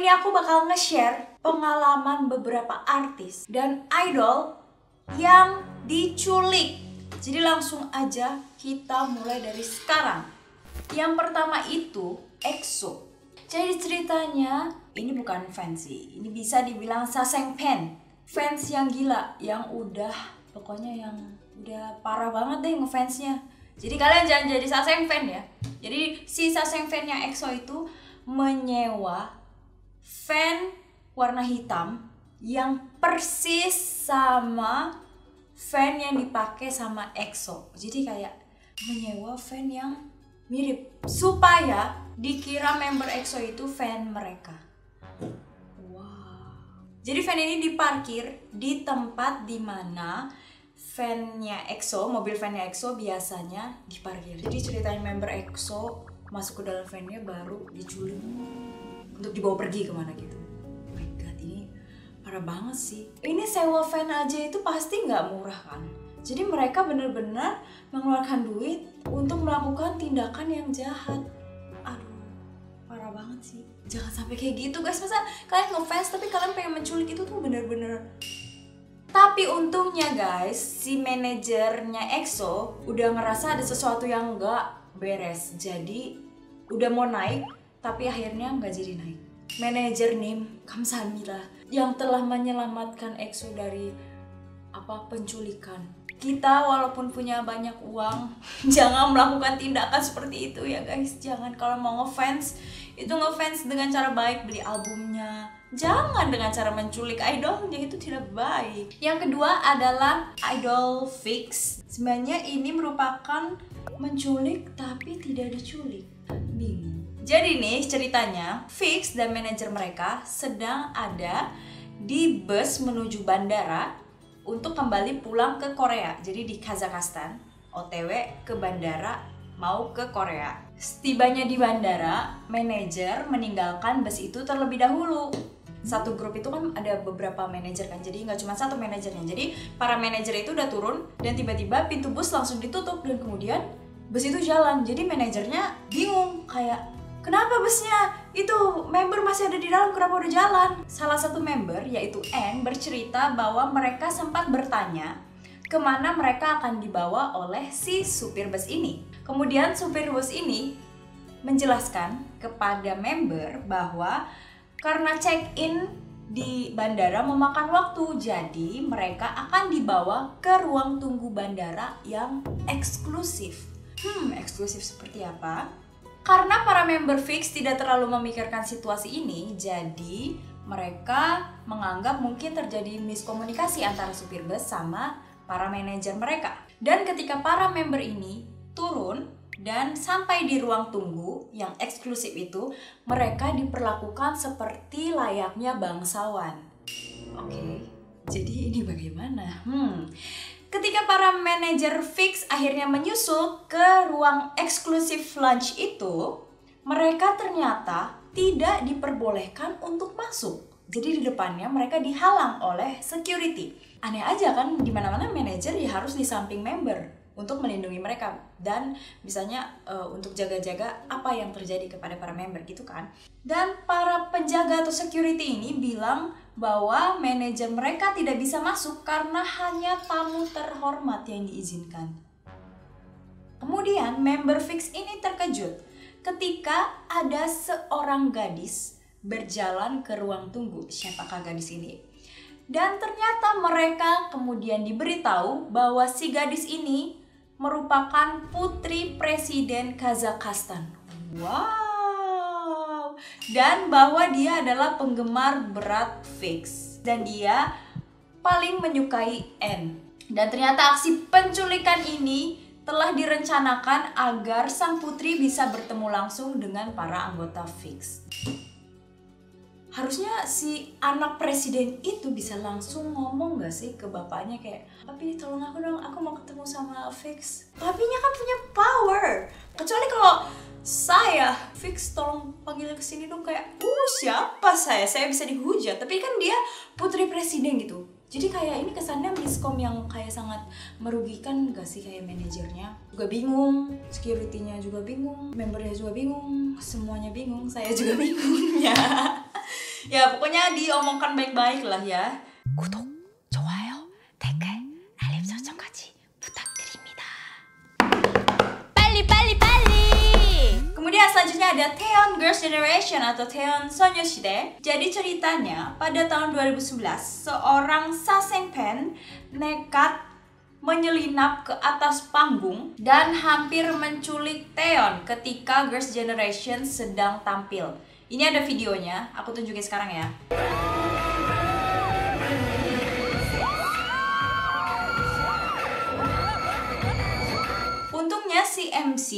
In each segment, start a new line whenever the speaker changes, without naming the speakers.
ini aku bakal nge-share pengalaman beberapa artis dan idol yang diculik. Jadi langsung aja kita mulai dari sekarang. Yang pertama itu EXO. Jadi ceritanya ini bukan fans sih, ini bisa dibilang Sasengpen. Fans yang gila, yang pokoknya yang udah parah banget deh ngefansnya. Jadi kalian jangan jadi Sasengpen ya. Jadi si Sasengpennya EXO itu menyewa fan warna hitam yang persis sama fan yang dipakai sama EXO. Jadi kayak menyewa fan yang mirip supaya dikira member EXO itu fan mereka. Wow. Jadi fan ini diparkir di tempat dimana fannya EXO, mobil fannya EXO biasanya diparkir. Jadi ceritanya member EXO masuk ke dalam fannya baru diculik untuk dibawa pergi kemana gitu. Oh my god, ini parah banget sih. Ini sewa fan aja itu pasti nggak murah kan. Jadi mereka bener-bener mengeluarkan duit untuk melakukan tindakan yang jahat. Aduh, parah banget sih. Jangan sampai kayak gitu guys. Masa kalian ngefans tapi kalian pengen menculik, itu tuh bener-bener. Tapi untungnya guys, si manajernya EXO udah ngerasa ada sesuatu yang nggak beres. Jadi udah mau naik, tapi akhirnya nggak jadi naik. Manajer name Kamsamila yang telah menyelamatkan EXO dari penculikan. Kita walaupun punya banyak uang, jangan melakukan tindakan seperti itu ya guys. Jangan, kalau mau ngefans, itu ngefans dengan cara baik, beli albumnya. Jangan dengan cara menculik idolnya, itu tidak baik. Yang kedua adalah idol fix. Sebenarnya ini merupakan menculik tapi tidak diculik. Bingung. Jadi nih ceritanya, Fix dan manajer mereka sedang ada di bus menuju bandara untuk kembali pulang ke Korea. Jadi di Kazakhstan, OTW ke bandara mau ke Korea. Setibanya di bandara, manajer meninggalkan bus itu terlebih dahulu. Satu grup itu kan ada beberapa manajer kan, jadi nggak cuma satu manajernya. Jadi para manajer itu udah turun dan tiba-tiba pintu bus langsung ditutup dan kemudian bus itu jalan. Jadi manajernya bingung, kayak kenapa busnya itu member masih ada di dalam, kenapa udah jalan? Salah satu member yaitu N bercerita bahwa mereka sempat bertanya kemana mereka akan dibawa oleh si supir bus ini. Kemudian supir bus ini menjelaskan kepada member bahwa karena check-in di bandara memakan waktu, jadi mereka akan dibawa ke ruang tunggu bandara yang eksklusif. Eksklusif seperti apa? Karena para member Fix tidak terlalu memikirkan situasi ini, jadi mereka menganggap mungkin terjadi miskomunikasi antara supir bus sama para manajer mereka. Dan ketika para member ini turun dan sampai di ruang tunggu yang eksklusif itu, mereka diperlakukan seperti layaknya bangsawan. Oke, jadi ini bagaimana? Ketika para manajer Fix akhirnya menyusul ke ruang eksklusif lunch itu, mereka ternyata tidak diperbolehkan untuk masuk. Jadi di depannya mereka dihalang oleh security. Aneh aja kan, dimana-mana manajer ya harus di samping member untuk melindungi mereka dan misalnya untuk jaga-jaga apa yang terjadi kepada para member gitu kan. Dan para penjaga atau security ini bilang bahwa manajer mereka tidak bisa masuk karena hanya tamu terhormat yang diizinkan. Kemudian member Fix ini terkejut ketika ada seorang gadis berjalan ke ruang tunggu. Siapakah gadis ini? Dan ternyata mereka kemudian diberitahu bahwa si gadis ini merupakan putri presiden Kazakhstan. Wow! Dan bahwa dia adalah penggemar berat Fix. Dan dia paling menyukai N. Dan ternyata aksi penculikan ini telah direncanakan agar sang putri bisa bertemu langsung dengan para anggota Fix. Harusnya si anak presiden itu bisa langsung ngomong gak sih ke bapaknya kayak, "Papi tolong aku dong, aku mau ketemu sama Fix." Papinya kan punya power. Kecuali kalau saya, "Fix tolong panggil ke sini dong," kayak, siapa saya? Saya bisa dihujat." Tapi kan dia putri presiden gitu. Jadi kayak ini kesannya miskom yang kayak sangat merugikan gak sih, kayak manajernya juga bingung, security-nya juga bingung, membernya juga bingung, semuanya bingung, saya juga bingung ya. Ya pokoknya diomongkan baik-baik lah ya.
구독, 좋아요, 댓글, 알림 설정까지 부탁드립니다. 빨리 빨리 빨리.
Kemudian selanjutnya ada Taeyeon Girls' Generation atau Taeyeon Sonyeoside. Jadi ceritanya pada tahun 2011 seorang Sasengpan nekat menyelinap ke atas panggung dan hampir menculik Taeyeon ketika Girls' Generation sedang tampil. Ini ada videonya, aku tunjukin sekarang ya. Untungnya si MC,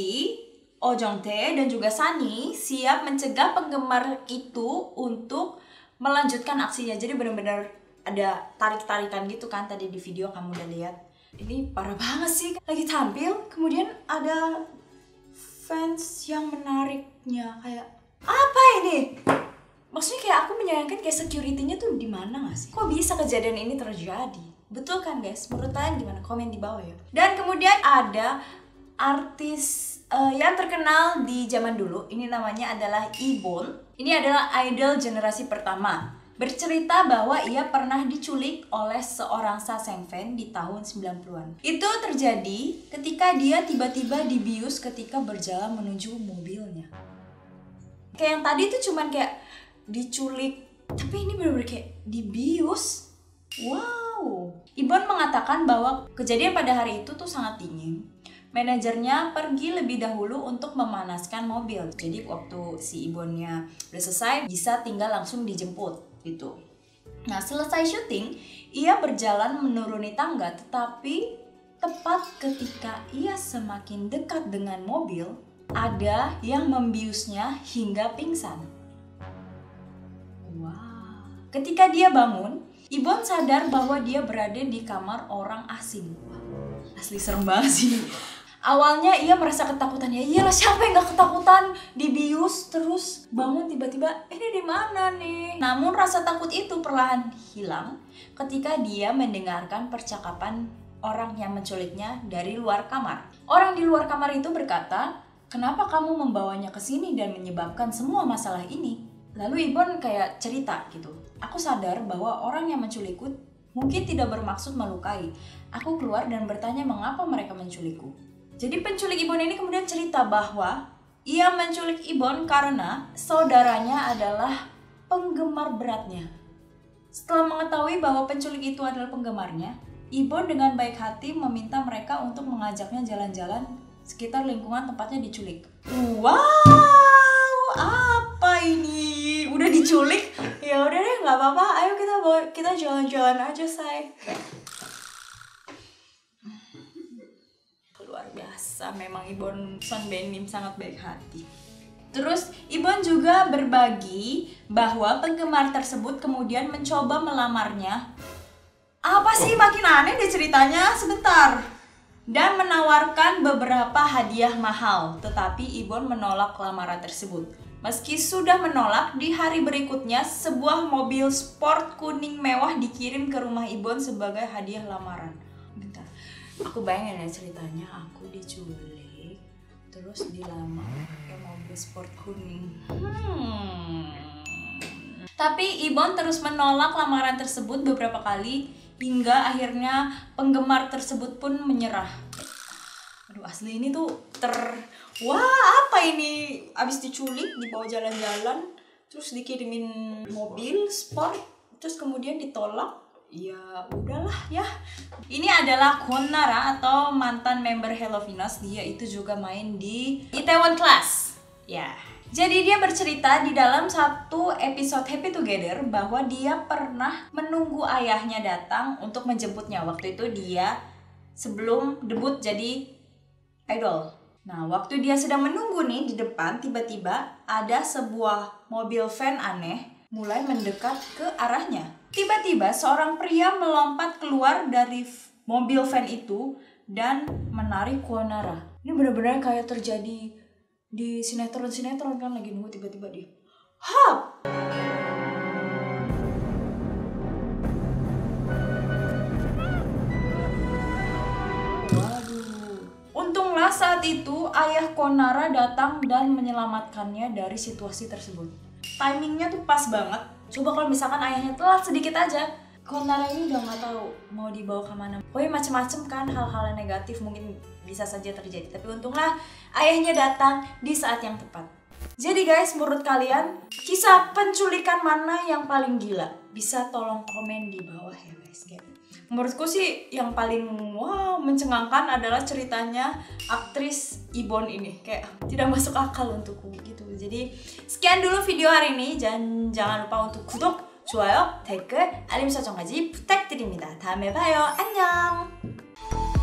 Oh Jong-tae dan juga Sunny siap mencegah penggemar itu untuk melanjutkan aksinya. Jadi benar-benar ada tarik-tarikan gitu kan tadi di video kamu udah lihat. Ini parah banget sih, lagi tampil kemudian ada fans yang menariknya. Kayak apa ini? Maksudnya kayak aku menyayangkan kayak security-nya tuh di mana nggak sih? Kok bisa kejadian ini terjadi? Betul kan guys? Menurut kalian gimana? Komen di bawah ya. Dan kemudian ada artis yang terkenal di zaman dulu. Ini namanya adalah Ibon. Ini adalah idol generasi pertama. Bercerita bahwa ia pernah diculik oleh seorang Sasengpan di tahun 90-an. Itu terjadi ketika dia tiba-tiba dibius ketika berjalan menuju mobilnya. Kayak yang tadi tuh cuman kayak diculik, tapi ini bener-bener kayak dibius. Wow. Ibon mengatakan bahwa kejadian pada hari itu tuh sangat dingin. Manajernya pergi lebih dahulu untuk memanaskan mobil. Jadi waktu si Ibonnya udah selesai, bisa tinggal langsung dijemput gitu. Nah, selesai syuting, ia berjalan menuruni tangga, tetapi tepat ketika ia semakin dekat dengan mobil, ada yang membiusnya hingga pingsan. Wow. Ketika dia bangun, Ibon sadar bahwa dia berada di kamar orang asing. Asli serem banget sih. Awalnya ia merasa ketakutan, ya iyalah siapa yang gak ketakutan dibius terus bangun tiba-tiba ini di mana nih. Namun rasa takut itu perlahan hilang ketika dia mendengarkan percakapan orang yang menculiknya dari luar kamar. Orang di luar kamar itu berkata, "Kenapa kamu membawanya ke sini dan menyebabkan semua masalah ini?" Lalu Ibon kayak cerita gitu. "Aku sadar bahwa orang yang menculikku mungkin tidak bermaksud melukai. Aku keluar dan bertanya mengapa mereka menculikku." Jadi penculik Ibon ini kemudian cerita bahwa ia menculik Ibon karena saudaranya adalah penggemar beratnya. Setelah mengetahui bahwa penculik itu adalah penggemarnya, Ibon dengan baik hati meminta mereka untuk mengajaknya jalan-jalan sekitar lingkungan tempatnya diculik. Wow, apa ini? Udah diculik? Ya udah deh, nggak apa-apa. Ayo kita jalan-jalan aja, say. Luar biasa, memang Ibon Sonbenim sangat baik hati. Terus Ibon juga berbagi bahwa penggemar tersebut kemudian mencoba melamarnya. Apa sih, makin aneh deh ceritanya, sebentar. Dan menawarkan beberapa hadiah mahal, tetapi Ibon menolak lamaran tersebut. Meski sudah menolak, di hari berikutnya sebuah mobil sport kuning mewah dikirim ke rumah Ibon sebagai hadiah lamaran. Bentar, aku bayangin ya ceritanya, aku diculik, terus dilamar pakai mobil sport kuning. Tapi Ibon terus menolak lamaran tersebut beberapa kali, hingga akhirnya penggemar tersebut pun menyerah. Aduh, asli ini tuh wah, apa ini? Abis diculik, dibawa jalan-jalan, terus dikirimin mobil sport, terus kemudian ditolak. Ya udahlah ya. Ini adalah Kwon Nara atau mantan member Hello Venus. Dia itu juga main di Itaewon Class. Ya. Jadi dia bercerita di dalam satu episode Happy Together bahwa dia pernah menunggu ayahnya datang untuk menjemputnya. Waktu itu dia sebelum debut jadi idol. Nah, waktu dia sedang menunggu nih di depan, tiba-tiba ada sebuah mobil van aneh mulai mendekat ke arahnya. Tiba-tiba seorang pria melompat keluar dari mobil van itu dan menarik Kwon Nara. Ini benar-benar kayak terjadi di sinetron-sinetron kan, lagi nunggu tiba-tiba di hap. Waduh. Untunglah saat itu ayah Kwon Nara datang dan menyelamatkannya dari situasi tersebut. timingnya tuh pas banget. Coba kalau misalkan ayahnya telat sedikit aja, Konara ini udah nggak tahu mau dibawa kemana. Pokoknya macem-macem kan hal-hal yang negatif mungkin bisa saja terjadi. Tapi untunglah ayahnya datang di saat yang tepat. Jadi guys, menurut kalian kisah penculikan mana yang paling gila? Bisa tolong komen di bawah ya guys. Menurutku sih yang paling mencengangkan adalah ceritanya aktris Ibon ini. Kayak tidak masuk akal untukku gitu. Jadi sekian dulu video hari ini. Jangan lupa untuk 구독, 좋아요, 댓글, 알림 설정까지 부탁드립니다. 다음에 봐요. 안녕.